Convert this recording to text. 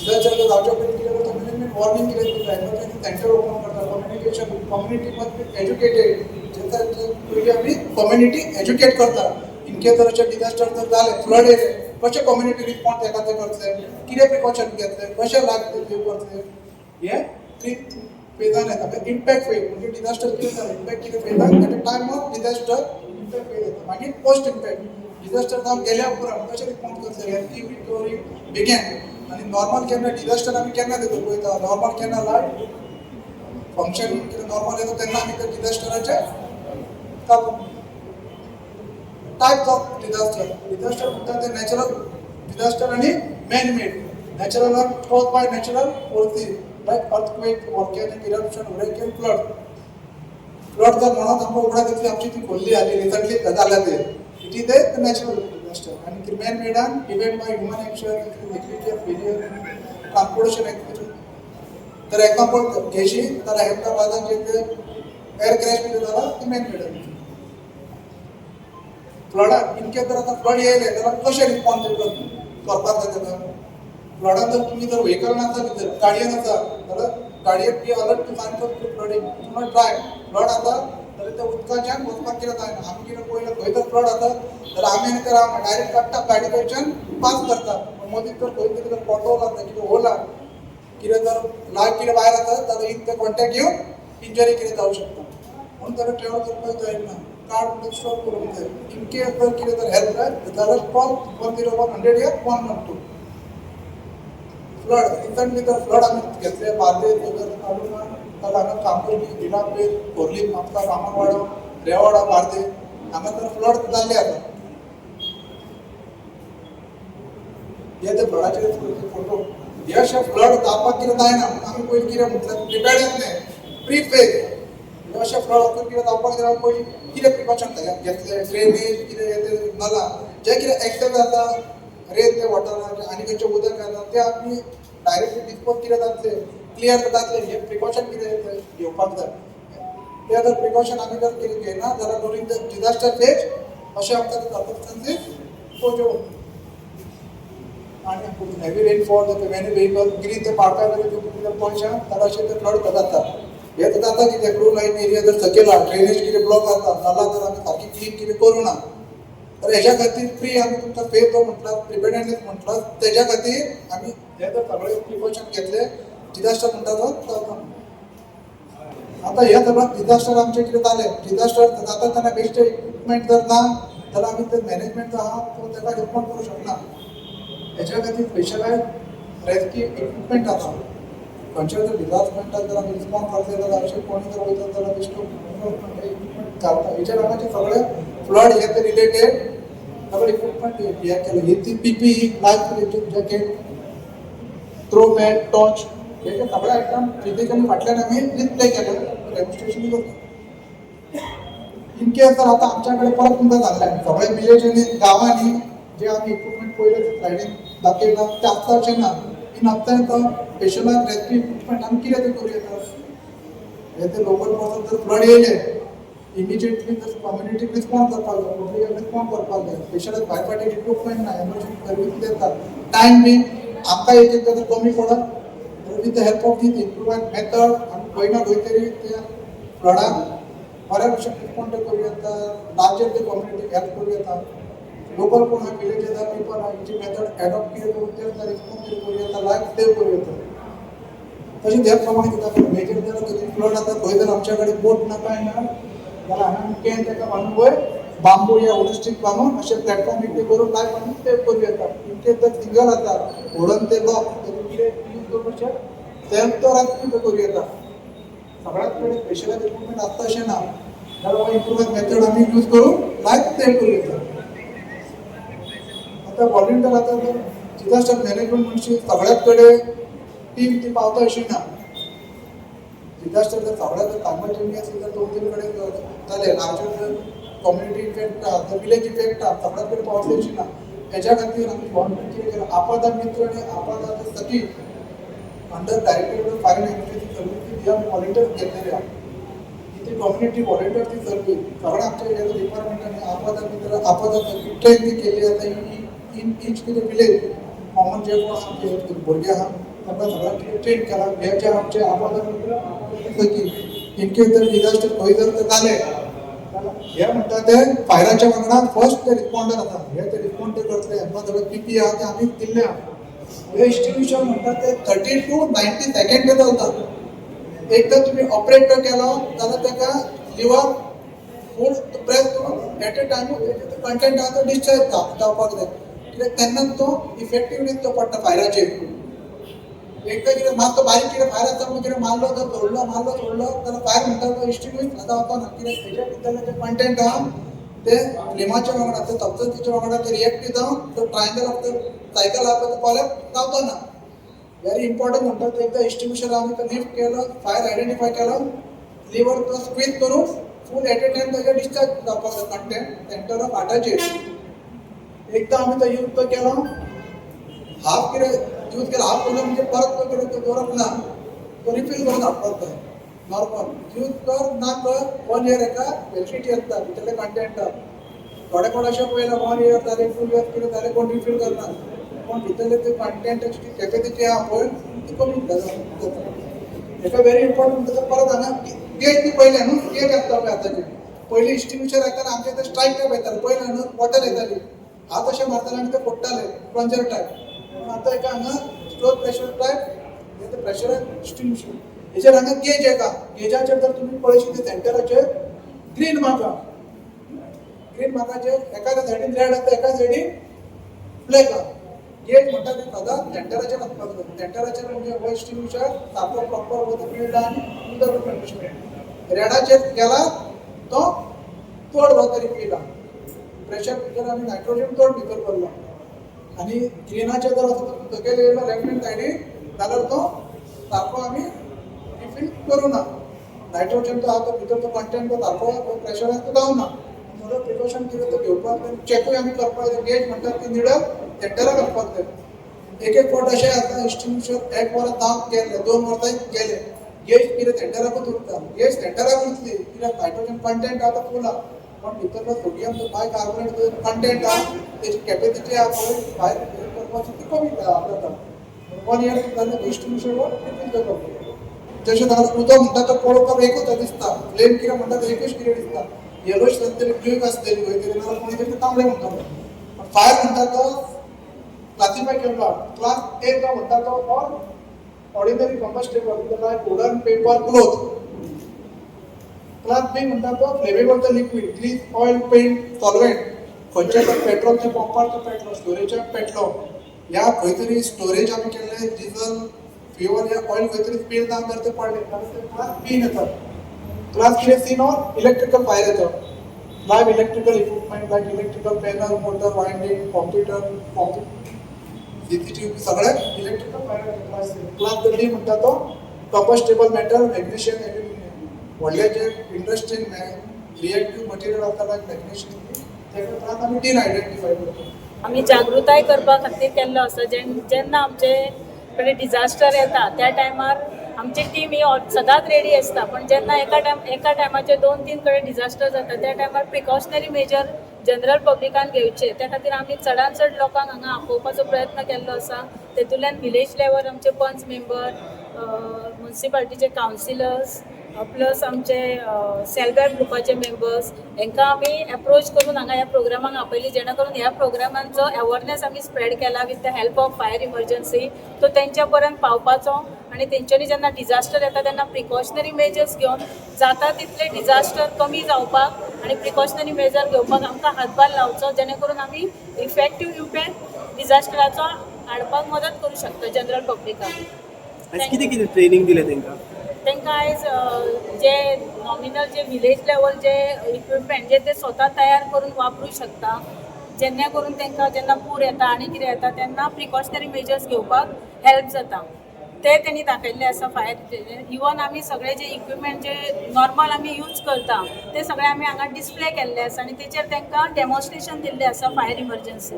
disaster जावच्या पयलीं कितें करता मॅनेजमेंट वॉर्निंग कितें दिता एमर्जन्सी सेंटर ओपन करता communication community must be educated पयलीं आमी कम्युनिटी एज्युकेट करता इन केस जर अशें डिझास्टर जर जालें फ्लड येयलें कशें कम्युनिटी रिस्पॉन्स एका ते करतले कितें प्रिकॉशन घेतले कशें लाग ते करतले हें थ्री फेजान येता इम्पॅक्ट फेज म्हणजे डिझास्टर कितें जाता इम्पॅक्ट कितें phase at a time of disaster impact phase येता मागीर पोस्ट इम्पॅक्ट डिझास्टर जावन गेल्या उपरांत कशें रिस्पॉन्स करतले रेस्क्यू रिकवरी बेगीन आनी नॉर्मल केन्ना डिझास्टर आमी केन्ना दिता पळयता नॉर्मल केन्ना लायट फंक्शन नॉर्मल येता तेन्ना आमी त्या डिझास्टराचे टायप्स ऑफ डिझास्टर म्हणटा ते नॅचरल डिझास्टर आनी man made natural are cause by natural forces like earthquake volcanic eruption hurricane flood जर म्हणत आमकां उगडाक येतली आमची ती खोल्ली आली रिसंटली जाल्या ते it is a natural disaster आनी man made event by human action negligence failure transportation activity जर एक्झाम्पल घेशी जाल्यार हैदराबादान जे एअर क्रॅश कितें जाला ती मॅन मेड फ्लडान इनकेस जर आतां फ्लड येयले जाल्यार कशें रिस्पॉन्स करपाक जाय तेका फ्लडान जर तुमी जर व्हेकल नासा भितर गाडयेन आसा जाल्यार गाडयेक be alert to sign of flooding not try flood आसा जाल्यार त्या उदकाच्यान वचपाक कितें जायना आमी कितें पयलें खंय जर फ्लड आसा जाल्यार आमी आनी ते रावना डायरेक्ट काडटा गाडी थंयच्यान पास करता मदींच जर खंय कितें जर पोटोल आसा कितें होला कितें जर लायफ कितें भायर आसा जाल्यार इन ते कॉन्टॅक्ट घेवन इंजरी कितें जावं शकता म्हणून ताका ट्रॅवल करपाक जायना कार्ड स्टॉप करूंक जाय इन केस जर कितें जर हेल्प जाय जाल्यार कॉल 101 या 112 फ्लड रिसंटली जर फ्लड आमी घेतले बार्देस नगर तालुका जाल्यार हांगा कामगिरी भिलापेर खोर्ली म्हापसा रामणवाडो रेवाडा बार्देस हांगा जर फ्लड जाल्ले आसा हे ते फ्लडाचे फोटो हे अशें फ्लड जावपाक कितें जायना आमी पयलीं कितें म्हटलें प्रिपेर्डनेस प्री फेज अशें फ्लड वचून कितें जावपाक जाय पयलीं कितें प्रिकॉशन घेतले ड्रेनेज कितें नाला जे कितें एक्सेस जाता रेन ते वॉटर आनी खंयचें उदक येता ते आमी डायरेक्टली डिस्पोज कितें जातले क्लियर जातले हे प्रिकॉशन कितें घेवपाक जाय ते जर प्रिकॉशन आमी जर कितें घेयना जाल्यार ड्युरींग द डिझास्टर फेज अशें आमकां सर्कमस्टन्सीस पळोवच्यो आनी heavy rainfall many vehicle green ते पावटा जर पळयशा जाल्यार अशें ते फ्लड जाता हे तर जाता कितें ब्लू लाईन एरिया जर सकयला ड्रेनेज कितें ब्लॉक जाता नाला जर आमी सारकी क्लीन कितें करूं ना तर हेच्या खातीर फ्री आमी तुमकां फेज जो म्हटला प्रिपेर्डनेस म्हटला तेज्या खातीर आमी हे जर सगळे प्रिकॉशन घेतले डिझास्टर म्हणटा तो जाता आतां हे सगळं डिझास्टर आमचें कितें जालें डिझास्टर जाता तेन्ना बेश्टे इक्विपमेंट जर ना जाल्यार आमी ते मॅनेजमेंट जो आहा तो तेका रिस्पॉन्ड करूं शकना हेच्या खातीर स्पेशलायज रेस्क्यू इक्विपमेंट आसा खंयच्या जर डिझास्टरांत जर आमी रिस्पॉन्ड करतले जाल्यार अशें कोणी जर वयता जाल्यार बेश्टो इक्विपमेंट घालता हेच्या लागून सगळे फ्लड हे ते रिलेटेड सगळे इक्विपमेंट हे केले ही ती PPE life protective jacket throw mat torch हे सगळे आयटम फिजिकली फाटल्यान आमी डिस्प्ले केले डेमॉन्स्ट्रेशन करता इन केस जर आतां आमच्या कडेन परत तुमकां सांगलें सगळे विलेजांनी गांवांनी जे आमी इक्विपमेंट पयले स्लायडीन दाखयला ते आसता अशें ना इन अत्यंत स्पेशलायज रेस्क्यू इक्विपमेंट आमी कितें ते करूं येता हे ते लोकल पर्सन जर फ्लड येयले इमिजिएटली जर कम्युनिटीक रिस्पॉन्ड करपाक जाय पब्लिकाक रिस्पॉन्ड करपाक जाय स्पेशलायज भायर फाटीक इक्विपमेंट ना एमर्जन्सी सर्वीस येतात टायम बी आमकां एक जर कमी पडत with the help of this improved method आमी खंय ना खंय तरी त्या फ्लडाक बऱ्या भशेन रिस्पॉन्ड करूं येता लार्जर ते कम्युनिटीक हेल्प करूं येता लोकल कोण हा विलेजेस पीपल हा जी मेथड एडॉप्ट कितें करून तेंका रिस्पॉन्ड कितें करूं येता लायफ सेव करूं येता तशें ह्या प्रमाणे कितें मेजर जर कितें फ्लड आतां खंय जर आमच्या कडेन बोट ना काय ना जाल्यार हांगा कॅन तेका बांदून वयर बांबू या वुडन स्टीक बांदून अशें प्लॅटफॉर्म इतले करून लायफ आमी सेव करूं येता इनकेस जर सिंगल आसा व्हडन ते लॉक यूज करून अशें सेल्फ तो रेस्क्यू करूं येता सगळ्याच कडेन स्पेशलायज इक्विपमेंट आसता अशें ना जाल्यार हो इम्प्रुव्ड मेथड आमी यूज करून लायफ सेव करूं येता आतां वॉलंटियर आतां जर डिझास्टर मॅनेजमेंट म्हणशी सगळ्याच कडेन टीम ती पावता अशी ना डिझास्टर जर सगळ्यात सायमल्टेनियस जर 2-3 कडेन जाले लार्जर कम्युनिटी इफेक्ट आहा विलेज इफेक्ट आहा सगळ्यात कडेन पावतली अशी ना हेच्या खातीर आमी गव्हर्नमेंट कितें केलां आपदा मित्र आनी आपदा सती under director of fire emergency services ह्या वॉलंटियर घेतलेले आहा इथे कम्युनिटी वॉलंटियरची सर्वीस सगळ्या आमच्या एरियाच्या डिपार्टमेंटांनी आपदा मित्र आपदा ट्रेन केली आता इन ईच कितें विलेज कॉमन जे कोण आमचे भुरगे आहा तांकां सगळ्यांक ट्रेन केला हे जे आमचे आमदार इनकेस जर डिझास्टर खंय जर जालें हे म्हणटा ते फायराच्या वांगडा फर्स्ट ते रिस्पॉन्डर आसा हे ते रिस्पॉन्ड ते करतले आमकां सगळं पीपी आहा ते आमी दिल्ले आहा हे इंस्टिट्यूशन म्हणटा ते 30 to 90 सेकंड चलता एकदा तुम्ही ऑपरेटर केलो जाल्यार ताका लिव्हर फूल प्रेस करून एट अ टायम कंटेंट आहा तो डिस्चार्ज जावपाक जाय कित्याक तेन्नाच तो इफेक्टिवनेस तो पडटा फायराचेर एकदा कितें मातसो बारीक कितें फायर आसा म्हणून कितें मारलो जर सोडलो जाल्यार फायर म्हणटा तो इंस्टिट्यूट आतां वचना कित्याक तेच्या भितरले जे कंटेंट आहा ते फ्लेमाच्या वांगडा ते सब्सटन्सीच्या वांगडा ते रिएक्ट जावन तो ट्रायंगल ऑफ द सायकल आहा तो कॉलेप्स जावचो ना व्हेरी इम्पॉर्टंट म्हणटा तो एकदा इंस्टिट्यूशन आमी तो लिफ्ट केलो फायर आयडेंटिफाय केलो लिव्हर तो स्क्वीज करून फूल एट अ टायम ताजें डिस्चार्ज जावपाक जाय कंटेंट सेंटर ऑफ हार्टाचेर एकदा आमी तो यूज तो केलो हाफ कितें यूज केला हाफ केलो म्हणजे परत तो कितें तो दवरप ना तो रिफील करून हाडपाक जाय नॉर्मल यूज कर ना कर 1 इयर एका वेलिडिटी आसता भितरले कंटेंट थोडे कोण अशें पळयला 1 इयर जाले 2 इयर कितें जालें कोण रिफील करना पण भितरले ते कंटेंटाची कॅपेसिटी आहा पळय ती कमी जाता हेका व्हेरी इम्पॉर्टंट म्हणटा परत हांगा गेज बी पयले न्हू गेज आसता पळय आतांची पयलीं एक्सटिंग्विशर येताना आमचे ते स्ट्रायक टायप येताले पयले न्हू वॉटर येताली हात अशें मारताले आनी ते फोडटाले प्लंजर टायप आतां एका हांगा स्लो प्रेशर टायप हे प्रेशर एक्सटिंग्विशर हेचेर हांगा गेज येता गेजाचेर जर तुमी पळयशी ते सेंटराचेर ग्रीन मार्काचेर एका सायडीन रेड आसा एका सायडीन ब्लॅक आहा गेज म्हणटा ते सदांच सेंटराचेर आसपाक जाय सेंटराचेर म्हणजे हो एक्सटिंग्विशर सारको प्रॉपर हो फील्ड आनी उदक कंडिशन रेडाचेर गेला तो चड हो तरी फील आहा प्रेशर भितर आनी नायट्रोजन चड भितर पडला आनी ग्रीनाचेर जर असो सकयल येयलो लेफ्ट हँड सायडीन जाल्यार तो सारको आमी रिफील करूं ना नायट्रोजन तो आहा तो भितर तो कंटेंट तो सारको प्रेशर आसा तो जावना सगळं प्रिकॉशन कितें तो घेवपाक जाय चॅकूय आमी करपाक जाय गेज म्हणटा ती निडल सेंटराक घालपाक जाय एक फावट अशें आसा एक्सटिंग्विशर एक वरां काम केले 2 वरां गेले गेज कितें सेंटराकूच उरता गेज सेंटराक उरतली कित्याक नायट्रोजन कंटेंट आहा तो फूल आहा पण भितरलो सोडियम जो बाय कार्बोनेट कंटेंट आहा तेची कॅपेसिटी आहा पळय भायर करपाची ती कमी जाता 1 इयर जालें एक्सटिंग्विशर रिफील करपाक जशें जाल्यार उदक म्हणटा तो पळोवपाक एकूच दिसता फ्लेम कितें म्हणटा तो एकूच कितें दिसता येलोश आसतली ब्लू आसतली खंय तरी नाल्यार कोणी तरी तांबडे म्हणटा फायर म्हणटा तो क्लासिफाय केल्लो क्लास ए जो म्हणटा तो all ordinary combustible like wooden paper cloth class B म्हणटा तो फ्लेमेबल तो liquid grease oil paint solvent खंयचे तर पेट्रोलचे पंपारचो पेट्रोल स्टोरेजाक पेट्रोल ह्या खंय तरी स्टोरेज आमी केल्ले डिझल फ्युअल या ऑयल खंय तरी स्पीड जावन जर ते पडले जाल्यार ते क्लास बी येता क्लास कितें सी ऑन इलेक्ट्रिकल फायर येता live electrical equipment like electrical panel motor winding computer CCTV सगळे इलेक्ट्रिकल फायर क्लास डी म्हणटा तो कंबस्टेबल मेटल मॅग्नेशियम एल्युमिनियम व्हडले जे इंडस्ट्रीन रिएक्टिव्ह मटेरियल आसता लायक मॅग्नेशियम तेका क्लास आमी डीन आयडेंटिफाय करता आमी जागृताय करपा खातीर केल्लो आसा जेन्ना आमचे कडेन डिझास्टर येता त्या टायमार आमची टीम ही सदांच रेडी आसता पण जेन्ना एका टायमाचे 2-3 कडेन डिझास्टर जाता त्या टायमार प्रिकॉशनरी मेजर जनरल पब्लिकान घेवचे त्या खातीर आमी चडांत चड लोकांक हांगा आपोवपाचो प्रयत्न केल्लो आसा तेतूंतल्यान विलेज लेवल आमचे पंच मेंबर म्युनिसिपालिटीचे कावन्सिलर्स प्लस आमचे सेल्फ हेल्प ग्रुपाचे मेंबर्स हांकां आमी एप्रोच करून हांगा ह्या प्रोग्रामाक आपयली जेणे करून ह्या प्रोग्रामांचो अवेअरनेस आमी स्प्रेड केला with the help of fire emergency तो तेंच्या पर्यंत पावपाचो आनी तेंच्यांनी जेन्ना डिझास्टर येता तेन्ना प्रिकॉशनरी मेजर्स घेवन जाता तितले डिझास्टर कमी जावपाक आनी प्रिकॉशनरी मेजर घेवपाक आमकां हातभार लावचो जेणे करून आमी इफेक्टीव इम्पॅक्ट डिझास्टराचो हाडपाक मदत करूं शकता जनरल पब्लिकाक कितें ट्रेनिंग दिलें तेंकां तांकां आयज जे नॉमिनल जे विलेज लेवल जे इक्विपमेंट जे ते स्वता तयार करून वापरूंक शकता जेन्ना करून तांकां जेन्ना पूर येता आनी कितें येता तेन्ना प्रिकॉशनरी मेजर्स घेवपाक हेल्प जाता ते तेणी दाखयल्ले आसा फायर इवन आमी सगळे जे इक्विपमेंट जे नॉर्मल आमी यूज करता ते सगळे आमी हांगा डिस्प्ले केल्ले आसा आनी तेचेर तांकां डेमॉन्स्ट्रेशन दिल्लें आसा फायर इमर्जन्सी